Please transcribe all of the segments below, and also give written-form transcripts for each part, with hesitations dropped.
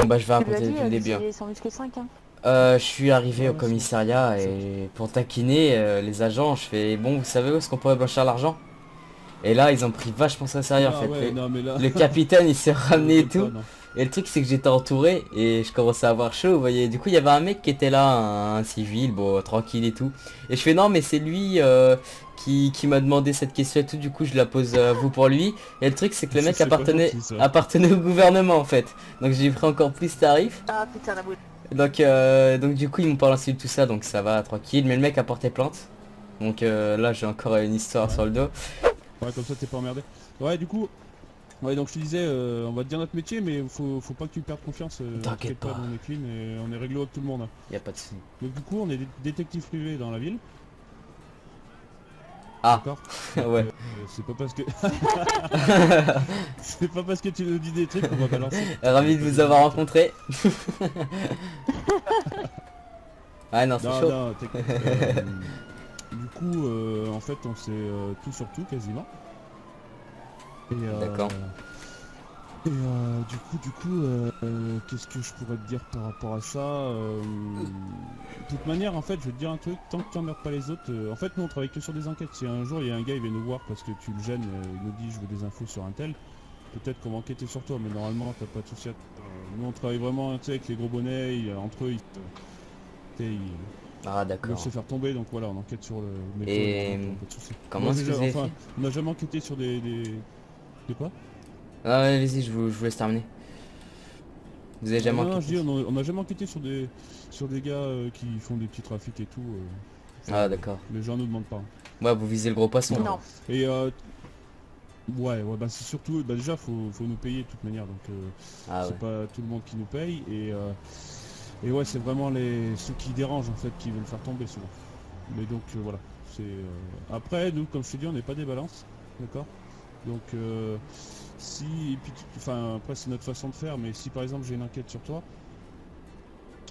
Bah je vais Tu lui as raconter dit, depuis le début. c'est sans muscle 5, hein. Je suis arrivé au Ouais, commissariat c'est- et pour taquiner les agents, je fais bon, vous savez où est-ce qu'on pourrait blanchir l'argent? Et là, ils ont pris vachement ça au sérieux en Ah fait. ouais, non mais là, Le capitaine, il s'est ça ramené et m'étonne pas, tout. non. Et le truc, c'est que j'étais entouré et je commençais à avoir chaud, vous voyez. Du coup, il y avait un mec qui était là, un civil, bon, tranquille et tout. Et je fais non, mais c'est lui qui m'a demandé cette question et tout. Du coup, je la pose à vous pour lui. Et le truc, c'est que le mec C'est pas appartenait, gentil, ça. appartenait au gouvernement en fait. Donc j'ai pris encore plus tarif. Ah putain la boule. Donc du coup, ils m'ont pas lancé tout ça, donc ça va, tranquille. Mais le mec a porté plainte. Donc là, j'ai encore une histoire Ouais. sur le dos. Ouais, comme ça t'es pas emmerdé. Ouais, du coup, ouais, donc je te disais, on va te dire notre métier, mais faut pas que tu perdes confiance. T'inquiète pas. On est clean et on est réglo avec tout le monde, hein. Y a pas de souci. Donc du coup, on est détective privé dans la ville. Ah, D'accord. ouais. C'est pas parce que c'est pas parce que tu nous dis des trucs qu'on va balancer. Ravi de vous avoir rencontré. Ah non, c'est Non, chaud. non, t'inquiète. Du coup, en fait, on sait tout sur tout quasiment. Et D'accord. et du coup, qu'est-ce que je pourrais te dire par rapport à ça De toute manière, en fait, je vais te dire un truc, tant que tu emmerdes pas les autres, en fait, nous on travaille que sur des enquêtes. Si un jour il y a un gars, il vient nous voir parce que tu le gênes, il nous dit je veux des infos sur un tel, peut-être qu'on va enquêter sur toi, mais normalement t'as pas de souci. Nous on travaille vraiment, tu sais, avec les gros bonnets, entre eux, ils Ah veulent d'accord. se faire tomber, donc voilà, on enquête sur le méthode, Et pas de souci. comment Moi, est-ce que déjà, vous avez enfin, fait? on n'a jamais enquêté sur des quoi? Ah ouais, vas-y, je vous laisse terminer. Vous avez jamais Non, je dis, enquêté? on a jamais enquêté sur des gars qui font des petits trafics et tout. Ah d'accord. Les gens nous demandent pas. Ouais, vous visez le gros poisson. Non. Et ouais, bah c'est surtout, bah déjà faut nous payer de toute manière, donc Ah c'est ouais. pas tout le monde qui nous paye et ouais, c'est vraiment ceux qui dérangent en fait qui veulent faire tomber souvent. Mais donc voilà, c'est après nous, comme je te dis, on n'est pas des balances, d'accord. Donc si et puis enfin après c'est notre façon de faire, mais si par exemple j'ai une enquête sur toi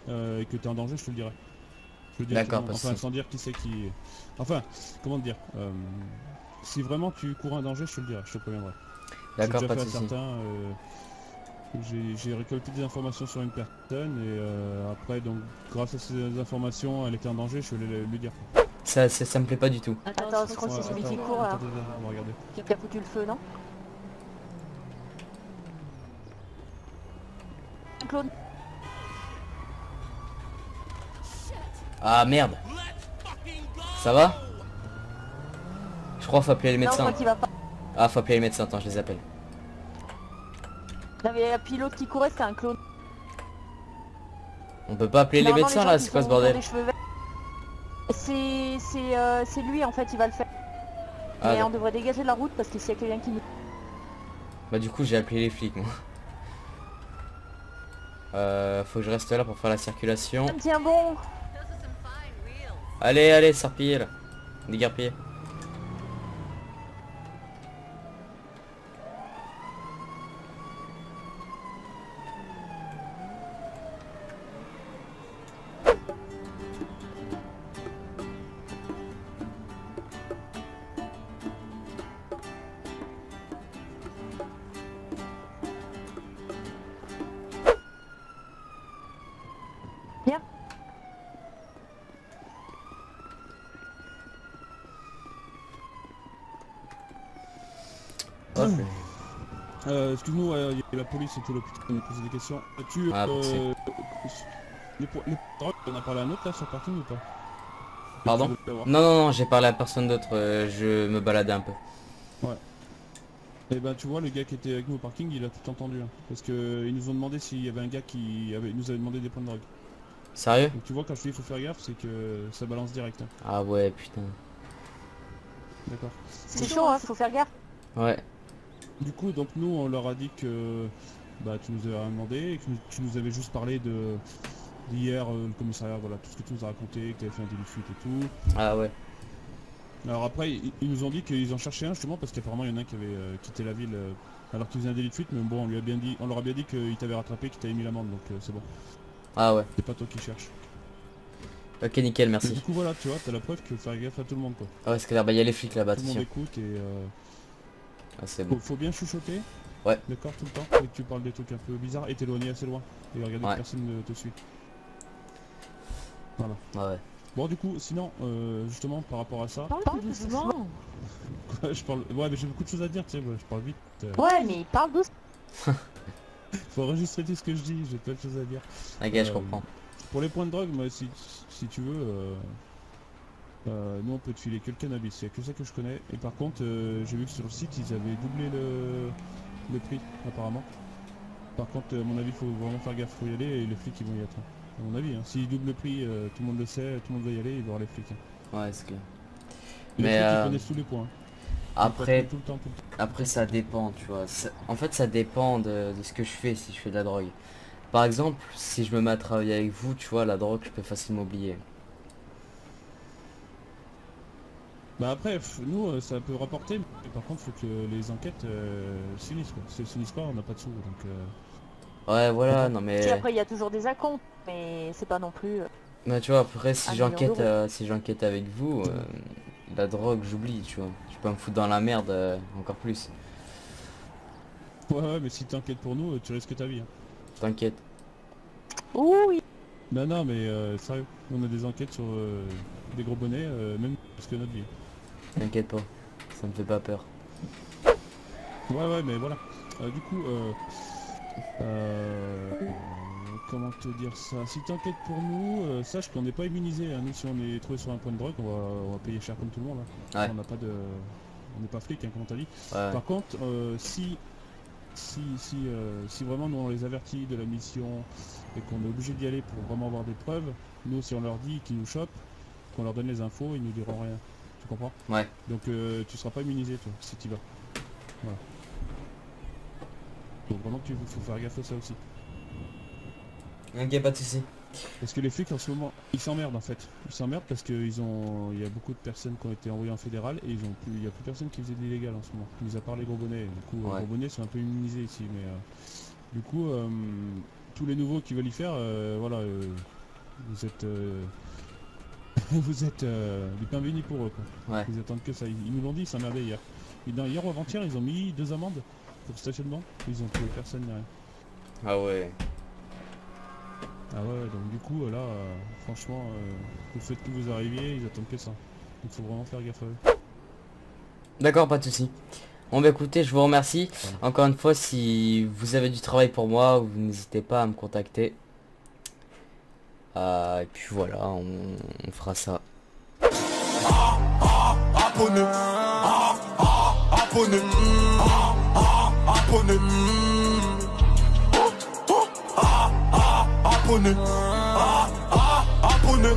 et que tu es en danger, je te le dirai. Je te le dirai à tout le D'accord, monde. pas de Enfin souci. sans dire qui c'est qui. Enfin, comment te dire si vraiment tu cours un danger, je te le dirai, je te préviendrai. J'ai D'accord, déjà pas de fait à souci. certains. J'ai récolté des informations sur une personne et après donc grâce à ces informations elle était en danger, je vais lui dire. Ça me plaît pas du tout. Attends, je crois que c'est celui qui court là. Attends, on va regarder. Qui a foutu le feu, non? Claude. Ah merde. Ça va? Je crois qu'il faut appeler les Non, je médecins. crois qu'il va pas. Ah, faut appeler les médecins, attends, je les appelle. Il y avait un pilote qui courait, c'était un clone. On peut pas appeler les Normalement, médecins gens là, qui c'est quoi ce sont- qui ont bordel? des cheveux verts. C'est lui en fait, il va le faire. Ah, Mais on devrait dégager la route parce que s'il y a quelqu'un qui nous... bah du coup j'ai appelé les flics moi. Faut que je reste là pour faire la circulation. Tiens bon. Allez, allez, serpillez là. Dégarpillez. Viens. Hop. Excuse-nous, il y a la police et tout l'hôpital qui nous posait des questions. As-tu Ah, merci. les drogues, on a parlé à un autre là sur le parking ou pas? Pardon? Tu veux l'avoir? Non, non, non, j'ai parlé à personne d'autre, je me baladais un peu. Et ben tu vois, le gars qui était avec nous au parking, il a tout entendu, hein, parce que ils nous ont demandé s'il y avait un gars nous avait demandé des points de drogue. Sérieux? Donc tu vois, quand je te dis faut faire gaffe, c'est que ça balance direct, hein. Ah ouais, putain. D'accord. C'est chaud, hein, faut faire gaffe. Ouais. Du coup, donc nous, on leur a dit que bah tu nous avais rien demandé, et que tu nous avais juste parlé d'hier, le commissariat, voilà, tout ce que tu nous as raconté, que tu avais fait un délit de fuite et tout. Ah ouais. Alors après, ils nous ont dit qu'ils en cherchaient un justement parce qu'apparemment il y en a un qui avait quitté la ville alors qu'il faisait un délit de fuite, mais bon, on leur a bien dit qu'il t'avait rattrapé, qu'il t'avait mis l'amende, donc c'est bon. Ah ouais. C'est pas toi qui cherches. Ok, nickel, Mais du merci. coup voilà, tu vois, t'as la preuve que faire gaffe à tout le monde quoi. Ah ouais, c'est clair, bah y a les flics là-bas, Tout t'es le monde sûr. écoute et Ah c'est bon. faut bien chuchoter. Ouais. D'accord, tout le temps. Et que tu parles des trucs un peu bizarres et t'éloigner assez loin. Et regarder Ouais. que personne ne te suit. Voilà. Ouais. Bon, du coup, sinon, justement, par rapport à ça, Parle doucement. je parle. Ouais, mais j'ai beaucoup de choses à dire, tu sais, je parle vite. Ouais, mais parle doucement. Faut enregistrer tout ce que je dis, j'ai plein de choses à dire. Ok, je comprends. Pour les points de drogue, moi, si tu veux, nous on peut te filer que le cannabis, il n'y a que ça que je connais. Et par contre, j'ai vu que sur le site, ils avaient doublé le prix, apparemment. Par contre, à mon avis, il faut vraiment faire gaffe, faut y aller et les flics ils vont y être. À mon avis, hein. S'ils doublent le prix, tout le monde le sait, tout le monde va y aller, il va y avoir les flics. Hein. Ouais, c'est clair. Les Mais flics ils connaissent tous les points. Hein. après, Tout le temps. après ça dépend, tu vois. En fait, ça dépend de ce que je fais si je fais de la drogue. Par exemple, si je me mets à travailler avec vous, tu vois, la drogue, je peux facilement oublier. Bah après, nous ça peut rapporter, mais par contre, faut que les enquêtes s'unissent quoi. Si elles s'unissent pas, on n'a pas de sous. Donc, Ouais, voilà, non Si mais... après il y a toujours des acomptes, mais c'est pas non plus. Mais tu vois, après, si 1 million j'enquête d'euros. si j'enquête avec vous, la drogue, j'oublie, tu vois. Je peux me foutre dans la merde encore plus. ouais, mais si t'enquêtes pour nous, tu risques ta vie. Hein. T'inquiète. Oui. Non, mais sérieux, on a des enquêtes sur des gros bonnets, même plus que notre vie. T'inquiète pas. Ça me fait pas peur. Ouais, mais voilà. Du coup, comment te dire ça? Si t'enquêtes pour nous, sache qu'on n'est pas immunisé. Hein. Nous, si on est trouvé sur un point de drogue, on va payer cher comme tout le monde. Hein. Ouais. On n'a pas de, on n'est pas flic, hein, comme t'as dit. Ouais. Par contre, si vraiment nous on les avertit de la mission et qu'on est obligé d'y aller pour vraiment avoir des preuves, nous si on leur dit qu'ils nous chopent, qu'on leur donne les infos, ils nous diront rien. Tu comprends? Ouais. Donc tu seras pas immunisé toi si tu vas. Voilà. Donc vraiment tu faut faire gaffe à ça aussi. Ok, pas de soucis. Parce que les flics en ce moment, ils s'emmerdent en fait. Ils s'emmerdent parce qu'il y a beaucoup de personnes qui ont été envoyées en fédéral et il y a plus personne qui faisait de l'illégal en ce moment. Mis à part les gros bonnets. Du coup, Ouais. les gros bonnets sont un peu immunisés ici, mais du coup, tous les nouveaux qui veulent y faire, voilà, vous êtes, vous êtes du pain béni pour eux quoi. Ouais. Ils attendent que ça. Ils nous l'ont dit, ils s'emmerdaient hier. Hier ou avant-hier, ils ont mis 2 amendes pour stationnement. Ils ont trouvé personne ni rien. Ah ouais. Ah ouais, donc du coup là, franchement, vous faites que vous arriviez, ils attendent que ça. Donc faut vraiment faire gaffe à eux. D'accord, pas de soucis. Bon bah écoutez, je vous remercie. Voilà. Encore une fois, si vous avez du travail pour moi, vous n'hésitez pas à me contacter. Et puis voilà, on fera ça. Abonné, abonné, abonné, abonné, abonné.